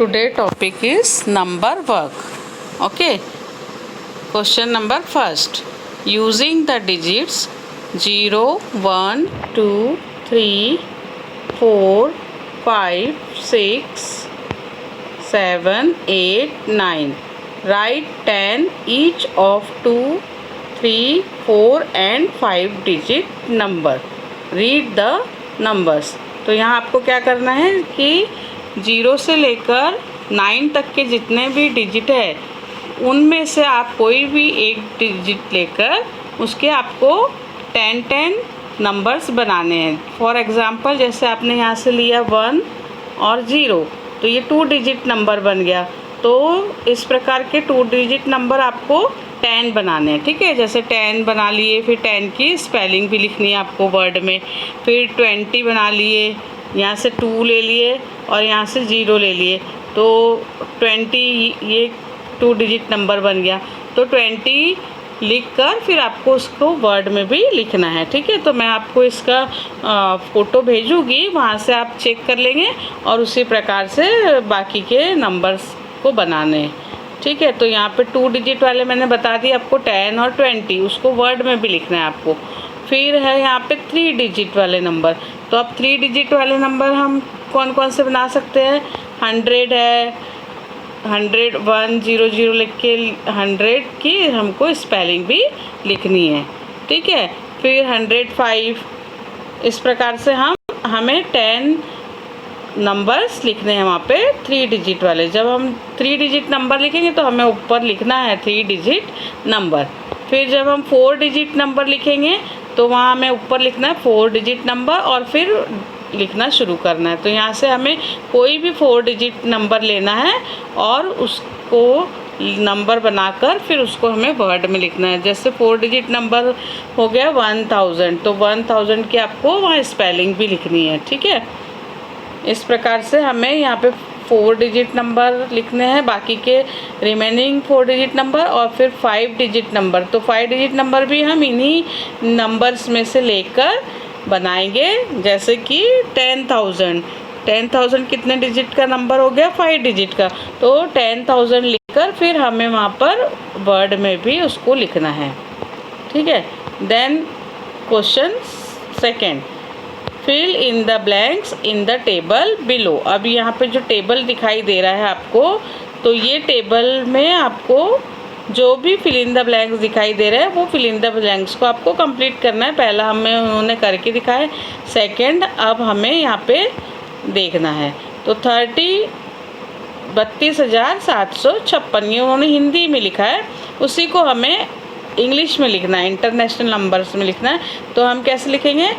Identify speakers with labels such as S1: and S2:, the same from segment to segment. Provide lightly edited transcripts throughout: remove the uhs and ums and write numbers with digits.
S1: Today topic is number work. Okay. Question number first. Using the digits 0, 1, 2, 3, 4, 5, 6, 7, 8, 9. Write 10 each of 2, 3, 4 and 5 digit number. Read the numbers. तो यहाँ आपको क्या करना है कि 0 से लेकर 9 तक के जितने भी डिजिट है उनमें से आप कोई भी एक डिजिट लेकर उसके आपको 10 नंबर्स बनाने हैं। फॉर एग्ज़ाम्पल जैसे आपने यहाँ से लिया 1 और 0 तो ये 2 डिजिट नंबर बन गया। तो इस प्रकार के 2 डिजिट नंबर आपको 10 बनाने हैं। ठीक है, जैसे 10 बना लिए, फिर 10 की स्पेलिंग भी लिखनी है आपको वर्ड में। फिर 20 बना लिए, यहाँ से 2 ले लिए और यहाँ से 0 ले लिए, तो 20 ये 2 डिजिट नंबर बन गया। तो 20 लिख कर फिर आपको उसको वर्ड में भी लिखना है। ठीक है, तो मैं आपको इसका फ़ोटो भेजूँगी, वहाँ से आप चेक कर लेंगे और उसी प्रकार से बाकी के नंबर्स को बनाने हैं। ठीक है, तो यहाँ पे 2 डिजिट वाले मैंने बता दिए आपको 10 और 20, उसको वर्ड में भी लिखना है आपको। फिर है यहाँ पे 3 डिजिट वाले नंबर। तो अब 3 डिजिट वाले नंबर हम कौन कौन से बना सकते हैं? 100 है, 100 1 0 0 लिख के 100 की हमको स्पेलिंग भी लिखनी है। ठीक है, फिर 105, इस प्रकार से हमें 10 नंबर्स लिखने हैं वहाँ पे 3 डिजिट वाले। जब हम 3 डिजिट नंबर लिखेंगे तो हमें ऊपर लिखना है 3 डिजिट नंबर। फिर जब हम 4 डिजिट नंबर लिखेंगे तो वहाँ हमें ऊपर लिखना है 4 डिजिट नंबर और फिर लिखना शुरू करना है। तो यहाँ से हमें कोई भी 4 डिजिट नंबर लेना है और उसको नंबर बनाकर फिर उसको हमें वर्ड में लिखना है। जैसे 4 डिजिट नंबर हो गया 1000, तो 1000 की आपको वहाँ स्पेलिंग भी लिखनी है। ठीक है, इस प्रकार से हमें यहाँ पे 4 डिजिट नंबर लिखने हैं, बाकी के रिमेनिंग 4 डिजिट नंबर और फिर 5 डिजिट नंबर। तो 5 डिजिट नंबर भी हम इन्हीं नंबर्स में से लेकर बनाएंगे। जैसे कि 10,000 कितने डिजिट का नंबर हो गया? 5 डिजिट का। तो 10,000 लिखकर फिर हमें वहाँ पर वर्ड में भी उसको लिखना है। ठीक है, then question second, fill in the blanks in the table below. अब यहाँ पे जो टेबल दिखाई दे रहा है आपको, तो ये टेबल में आपको जो भी फिल इन द ब्लैंक्स दिखाई दे रहा है वो फिल इन द ब्लैंक्स को आपको कंप्लीट करना है। पहला हमें उन्होंने करके दिखाया, सेकंड अब हमें यहाँ पे देखना है। तो 32,756 ये उन्होंने हिंदी में लिखा है, उसी को हमें इंग्लिश में लिखना है, इंटरनेशनल नंबर्स में लिखना है। तो हम कैसे लिखेंगे?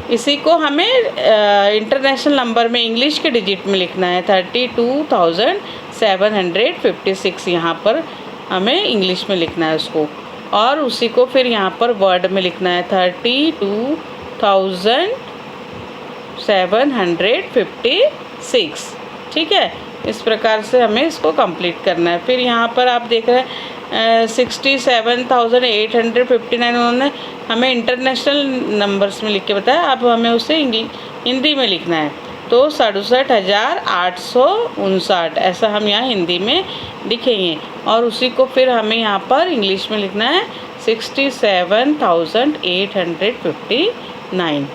S1: इसी को हमें इंटरनेशनल नंबर में इंग्लिश के डिजिट में लिखना है। 32,756 यहाँ पर हमें इंग्लिश में लिखना है उसको, और उसी को फिर यहाँ पर वर्ड में लिखना है 32,756। ठीक है, इस प्रकार से हमें इसको कंप्लीट करना है। फिर यहाँ पर आप देख रहे हैं 67,859 उन्होंने हमें इंटरनेशनल नंबर्स में लिख के बताया। अब हमें उसे हिंदी में लिखना है। तो 67,859 ऐसा हम यहाँ हिंदी में लिखेंगे, और उसी को फिर हमें यहाँ पर इंग्लिश में लिखना है 67,859।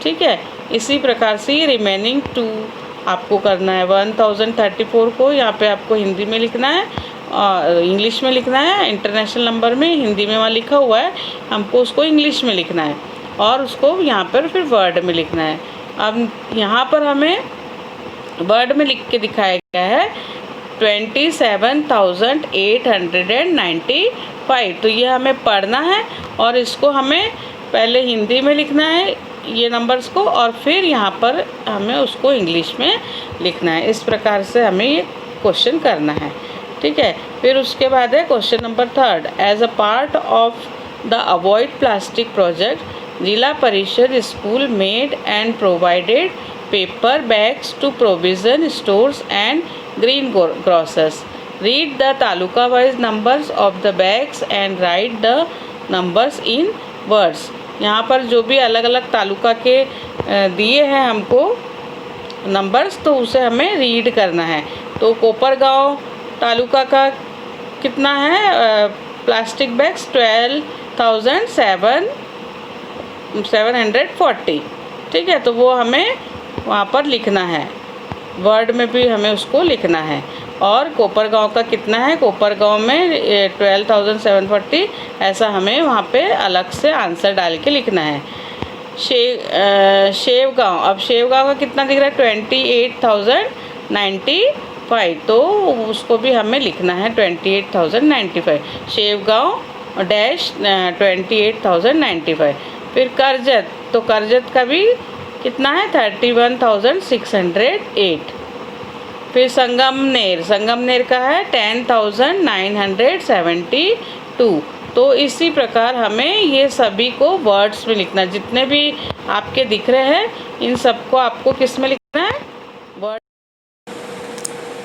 S1: ठीक है, इसी प्रकार से ये रिमेनिंग 2 आपको करना है। 1034 को यहाँ पे आपको हिंदी में लिखना है और इंग्लिश में लिखना है। इंटरनेशनल नंबर में हिंदी में वहाँ लिखा हुआ है, हमको उसको इंग्लिश में लिखना है और उसको यहाँ पर फिर वर्ड में लिखना है। अब यहाँ पर हमें वर्ड में लिख के दिखाया गया है 27,895। तो ये हमें पढ़ना है और इसको हमें पहले हिंदी में लिखना है ये नंबर्स को, और फिर यहाँ पर हमें उसको इंग्लिश में लिखना है। इस प्रकार से हमें ये क्वेश्चन करना है। ठीक है, फिर उसके बाद है question number 3, as a part of the avoid plastic project Zilla Parishad school made and provided paper bags to provision stores and green grocers. Read the taluka wise numbers of the bags and write the numbers in words. यहाँ पर जो भी अलग अलग तालुका के दिए हैं हमको नंबर्स, तो उसे हमें रीड करना है। तो कोपरगांव तालुका का कितना है प्लास्टिक बैग्स 12,740, ठीक है। तो वो हमें वहाँ पर लिखना है, वर्ड में भी हमें उसको लिखना है। और कोपरगांव का कितना है, कोपरगांव में 12,740, ऐसा हमें वहाँ पे अलग से आंसर डाल के लिखना है। शेवगांव, अब शेवगांव का कितना दिख रहा है 28,095, तो उसको भी हमें लिखना है 28,095, शेवगांव डैश 28,095। फिर करजत, तो करजत का भी कितना है 31,608। फिर संगमनेर, संगमनेर का है 10,972। तो इसी प्रकार हमें ये सभी को वर्ड्स में लिखना है, जितने भी आपके दिख रहे हैं इन सबको आपको किस में लिखना है, वर्ड।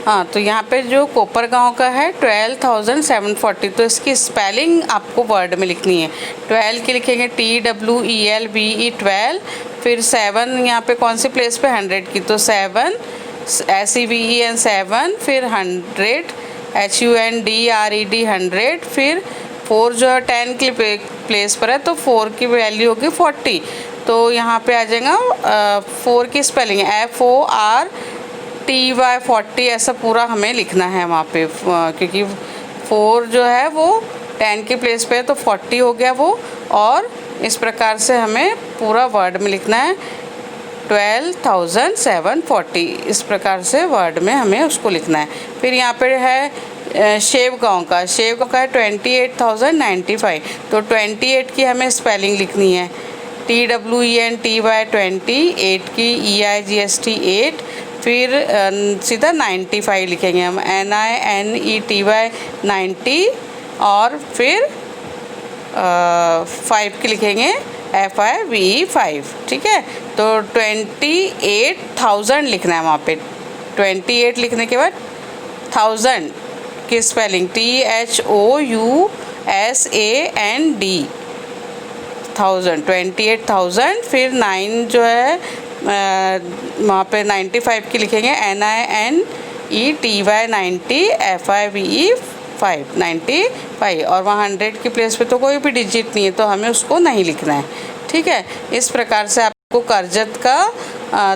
S1: हाँ, तो यहाँ पे जो कोपरगांव का है 12,740, तो इसकी स्पेलिंग आपको वर्ड में लिखनी है। 12 की लिखेंगे TWELVE 12। फिर 7 यहाँ पे कौन सी प्लेस पे 100 की, तो 7 SEVEN 7। फिर 100 HUNDRED 100। फिर 4 जो है 10 की प्लेस पर है, तो 4 की वैल्यू होगी 40। तो यहाँ पे आ जाएगा 4 की स्पेलिंग FORTY 40, ऐसा पूरा हमें लिखना है वहाँ पे, क्योंकि 4 जो है वो 10 की प्लेस पे है तो 40 हो गया वो। और इस प्रकार से हमें पूरा वर्ड में लिखना है 12,740, इस प्रकार से वर्ड में हमें उसको लिखना है। फिर यहाँ पे है शेवगांव का, शेवगांव का है 28,095, तो 28 की हमें स्पेलिंग लिखनी है TWENTY 28 की EIGST 8। फिर सीधा 95 लिखेंगे हम NINETY 90। और फिर 5 की लिखेंगे FIVE 5, ठीक है। तो 28,000 लिखना है वहाँ पे। 28 लिखने के बाद 1000 की स्पेलिंग THOUSAND 1000, 28,000। फिर 9 जो है वहाँ पे 95 की लिखेंगे NINETY 90 FIVE 5 95। और वहाँ 100 की प्लेस पे तो कोई भी डिजिट नहीं है, तो हमें उसको नहीं लिखना है, ठीक है। इस प्रकार से आपको करजत का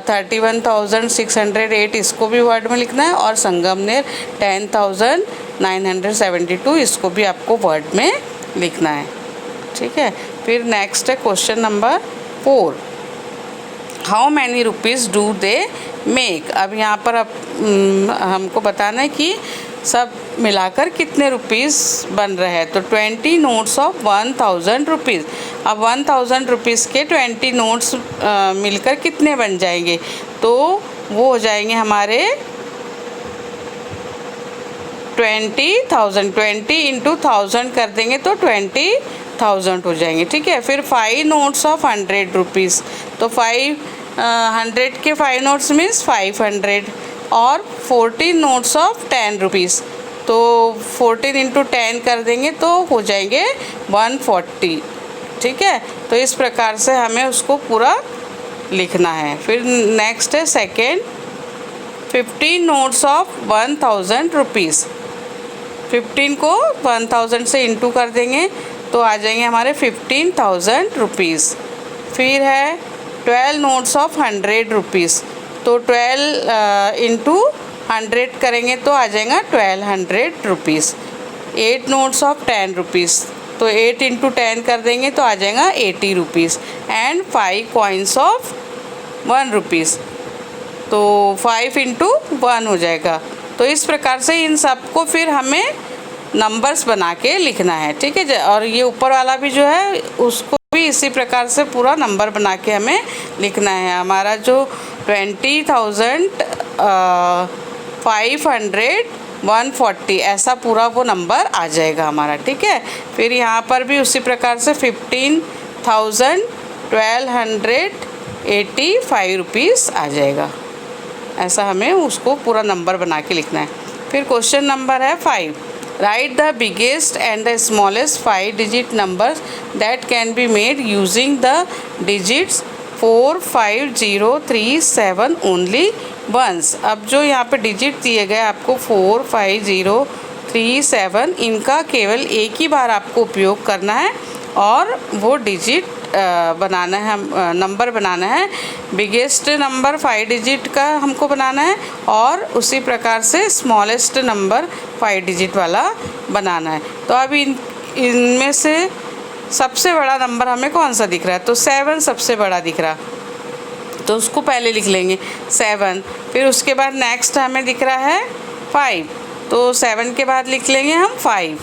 S1: 31,608 इसको भी वर्ड में लिखना है, और संगमनेर 10,972 इसको भी आपको वर्ड में लिखना है, ठीक है। फिर नेक्स्ट है question number 4, how many rupees do they make. अब यहाँ पर हमको बताना है कि सब मिलाकर कितने रुपीज़ बन रहे हैं। तो 20 नोट्स ऑफ 1,000 रुपीज़। अब 1,000 रुपीज़ के 20 नोट्स मिलकर कितने बन जाएंगे, तो वो हो जाएंगे हमारे 20,000। 20 इंटू 1000 कर देंगे तो 20,000 हो जाएंगे, ठीक है। फिर 5 नोट्स ऑफ 100 रुपीज़, तो 500 के 5 नोट्स मीन्स 500। और 14 नोट्स ऑफ 10 रुपीज़, तो 14 इंटू 10 कर देंगे तो हो जाएंगे 140, ठीक है। तो इस प्रकार से हमें उसको पूरा लिखना है। फिर नेक्स्ट है सेकेंड, 15 नोट्स ऑफ 1,000 रुपीज़। 15 को 1,000 से इंटू कर देंगे तो आ जाएंगे हमारे 15,000 रुपीज़। फिर है 12 नोट्स ऑफ 100 रुपीज़, तो 12 इंटू 100 करेंगे तो आ जाएगा 1200 रुपीज़। 8 नोट्स ऑफ 10 रुपीज़, तो 8 इंटू 10 कर देंगे तो आ जाएगा 80 rupees. And 5 coins of 1 rupees, तो 5 इंटू 1 हो जाएगा। तो इस प्रकार से इन सबको फिर हमें नंबर्स बना के लिखना है, ठीक है। और ये ऊपर वाला भी जो है उसको भी इसी प्रकार से पूरा नंबर बना के हमें लिखना है। हमारा जो 20,500 140 ऐसा पूरा वो नंबर आ जाएगा हमारा, ठीक है। फिर यहाँ पर भी उसी प्रकार से 15,1285 रुपीज़ आ जाएगा, ऐसा हमें उसको पूरा नंबर बना के लिखना है। फिर क्वेश्चन नंबर है 5, write the biggest and the smallest 5 digit numbers that can be made using the digits 4, 5, 0, 3, 7 only once. अब जो यहाँ पे डिजिट दिए गए आपको 4, 5, 0, 3, 7, इनका केवल एक ही बार आपको उपयोग करना है और वो डिजिट बनाना है, नंबर बनाना है। बिगेस्ट नंबर 5 डिजिट का हमको बनाना है और उसी प्रकार से स्मॉलेस्ट नंबर 5 डिजिट वाला बनाना है। तो अभी इनमें से सबसे बड़ा नंबर हमें कौन सा दिख रहा है? तो 7 सबसे बड़ा दिख रहा, तो उसको पहले लिख लेंगे 7। फिर उसके बाद नेक्स्ट हमें दिख रहा है 5, तो 7 के बाद लिख लेंगे हम 5।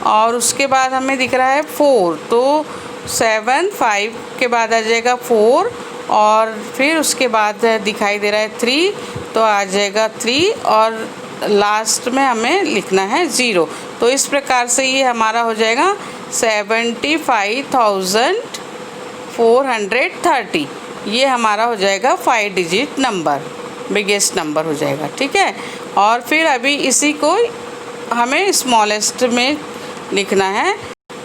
S1: और उसके बाद हमें दिख रहा है 4, तो 7, 5 के बाद आ जाएगा 4, और फिर उसके बाद दिखाई दे रहा है 3, तो आ जाएगा 3, और लास्ट में हमें लिखना है 0। तो इस प्रकार से ये हमारा हो जाएगा 75,430। ये हमारा हो जाएगा 5 डिजिट नंबर, बिगेस्ट नंबर हो जाएगा, ठीक है। और फिर अभी इसी को हमें स्मॉलेस्ट में लिखना है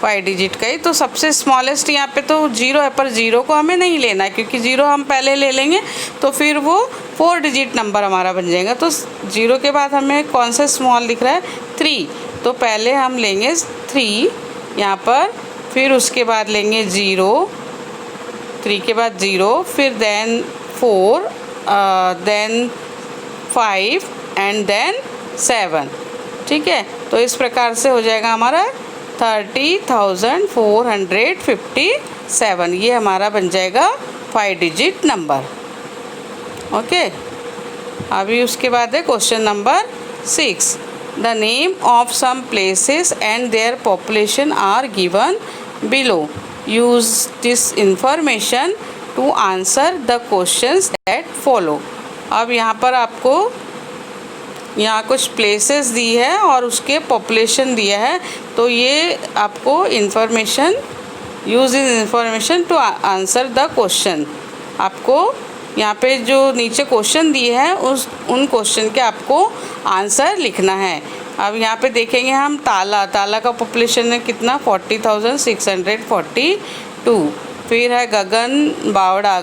S1: 5 डिजिट का ही। तो सबसे स्मॉलेस्ट यहाँ पे तो 0 है, पर 0 को हमें नहीं लेना है, क्योंकि 0 हम पहले ले लेंगे तो फिर वो 4 डिजिट नंबर हमारा बन जाएगा। तो 0 के बाद हमें कौन सा स्मॉल दिख रहा है? 3, तो पहले हम लेंगे 3 यहाँ पर, फिर उसके बाद लेंगे 0, 3 के बाद 0, फिर देन 4, देन 5 एंड देन 7, ठीक है। तो इस प्रकार से हो जाएगा हमारा 30,457। ये हमारा बन जाएगा 5 डिजिट नंबर, ओके। अभी उसके बाद है question number 6। The name of some places and their population are given below. Use this information to answer the questions that follow. अब यहाँ पर आपको यहाँ कुछ प्लेसेस दी है और उसके पॉपुलेशन दिया है, तो ये आपको इंफॉर्मेशन, यूज इस information to answer the question. आपको यहाँ पे जो नीचे क्वेश्चन दिए हैं उन क्वेश्चन के आपको आंसर लिखना है। अब यहाँ पे देखेंगे हम ताला का पॉपुलेशन है कितना? 40,642। फिर है गगन बावड़ा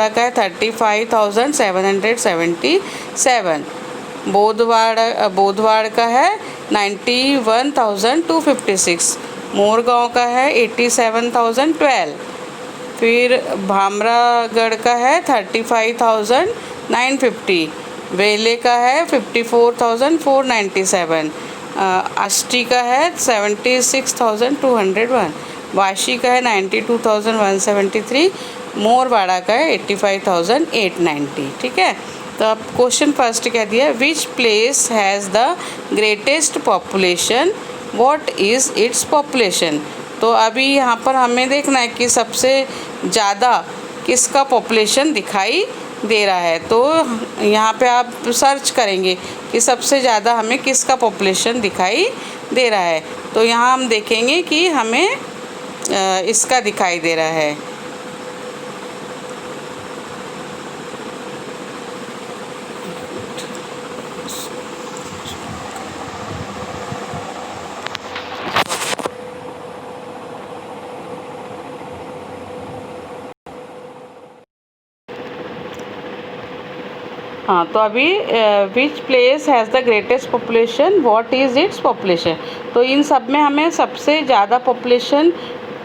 S1: का है 35,777। बोधवाड़ का है 91,256। मोरगांव का है 87,012। फिर भामरागढ़ का है 35,950। वेले का है 54,497। अष्टी का है 76,201। वाशी का है 92,173। मोरवाड़ा का है 85,890, ठीक है। तो अब क्वेश्चन फर्स्ट क्या दिया है? Which place has the greatest population, what is its population. तो अभी यहाँ पर हमें देखना है कि सबसे ज़्यादा किसका पॉपुलेशन दिखाई दे रहा है। तो यहाँ पे आप सर्च करेंगे कि सबसे ज़्यादा हमें किसका पॉपुलेशन दिखाई दे रहा है। तो यहाँ हम देखेंगे कि हमें इसका दिखाई दे रहा है, हाँ। तो अभी which place has the greatest population, what is its population. तो इन सब में हमें सबसे ज़्यादा पॉपुलेशन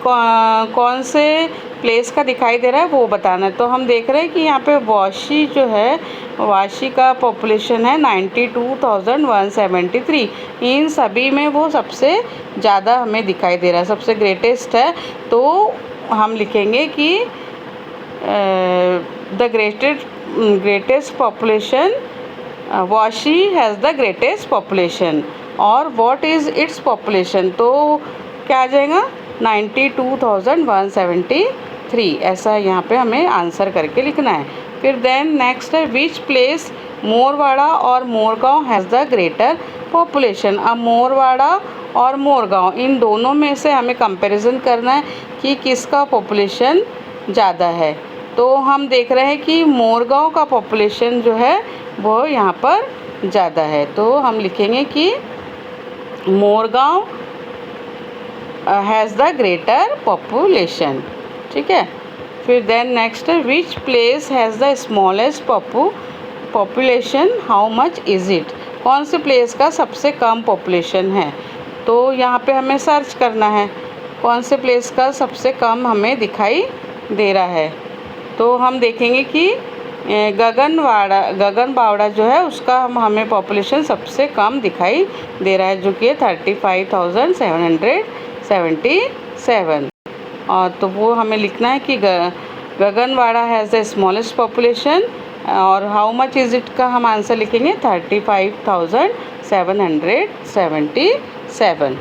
S1: कौन से प्लेस का दिखाई दे रहा है वो बताना है। तो हम देख रहे हैं कि यहाँ पे वाशी जो है, वाशी का पॉपुलेशन है 92,173। इन सभी में वो सबसे ज़्यादा हमें दिखाई दे रहा है, सबसे ग्रेटेस्ट है। तो हम लिखेंगे कि the greatest population, Vashi has the greatest population. और व्हाट इज़ इट्स पॉपुलेशन, तो क्या आ जाएगा? 92,173। ऐसा यहाँ पे हमें आंसर करके लिखना है। फिर देन नेक्स्ट है विच प्लेस, मोरवाड़ा और Morgaon has the greater population. अब मोरवाड़ा और मोरगांव इन दोनों में से हमें कंपैरिजन करना है कि किसका पॉपुलेशन ज़्यादा है। तो हम देख रहे हैं कि मोरगांव का पॉपुलेशन जो है वो यहाँ पर ज़्यादा है। तो हम लिखेंगे कि Morgaon has the greater population, ठीक है। फिर देन नेक्स्ट है which place has the smallest population how much is it, कौन से प्लेस का सबसे कम पॉपुलेशन है। तो यहाँ पे हमें सर्च करना है कौन से प्लेस का सबसे कम हमें दिखाई दे रहा है। तो हम देखेंगे कि गगनबावड़ा जो है उसका हमें पॉपुलेशन सबसे कम दिखाई दे रहा है, जो कि 35,777। और तो वो हमें लिखना है कि गगनबावड़ा हैज़ द स्मॉलेस्ट पॉपुलेशन, और हाउ मच इज़ इट का हम आंसर लिखेंगे 35,777।